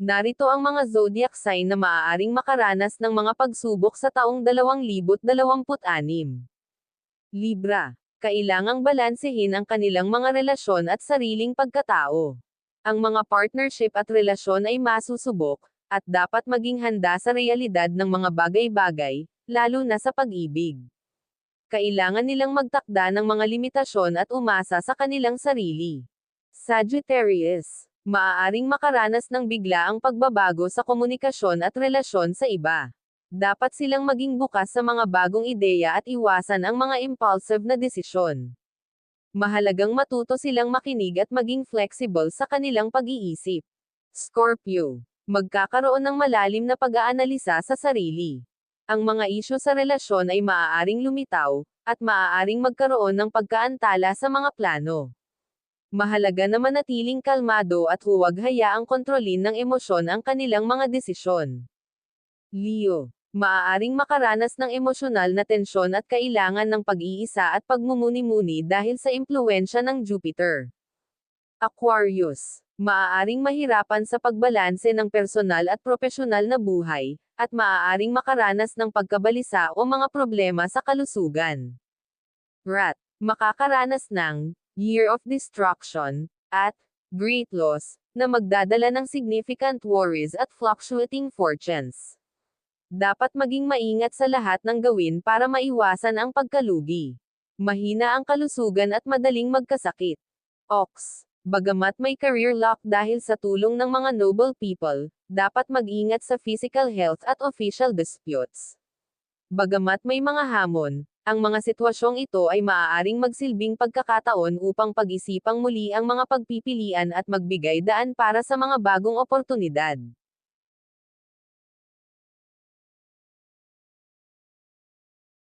Narito ang mga zodiac sign na maaaring makaranas ng mga pagsubok sa taong 2026. Libra. Kailangang balansehin ang kanilang mga relasyon at sariling pagkatao. Ang mga partnership at relasyon ay masusubok, at dapat maging handa sa realidad ng mga bagay-bagay, lalo na sa pag-ibig. Kailangan nilang magtakda ng mga limitasyon at umasa sa kanilang sarili. Sagittarius. Maaaring makaranas ng biglaang pagbabago sa komunikasyon at relasyon sa iba. Dapat silang maging bukas sa mga bagong ideya at iwasan ang mga impulsive na desisyon. Mahalagang matuto silang makinig at maging flexible sa kanilang pag-iisip. Scorpio. Magkakaroon ng malalim na pag-aanalisa sa sarili. Ang mga isyu sa relasyon ay maaaring lumitaw, at maaaring magkaroon ng pagkaantala sa mga plano. Mahalaga na manatiling kalmado at huwag hayaang kontrolin ng emosyon ang kanilang mga desisyon. Leo. Maaaring makaranas ng emosyonal na tensyon at kailangan ng pag-iisa at pagmumuni-muni dahil sa impluwensya ng Jupiter. Aquarius. Maaaring mahirapan sa pagbalanse ng personal at profesional na buhay, at maaaring makaranas ng pagkabalisa o mga problema sa kalusugan. Rat. Makakaranas ng Year of Destruction, at Great Loss, na magdadala ng significant worries at fluctuating fortunes. Dapat maging maingat sa lahat ng gawin para maiwasan ang pagkalugi. Mahina ang kalusugan at madaling magkasakit. Ox. Bagamat may career luck dahil sa tulong ng mga noble people, dapat mag-ingat sa physical health at official disputes. Bagamat may mga hamon, ang mga sitwasyong ito ay maaaring magsilbing pagkakataon upang pag-isipang muli ang mga pagpipilian at magbigay daan para sa mga bagong oportunidad.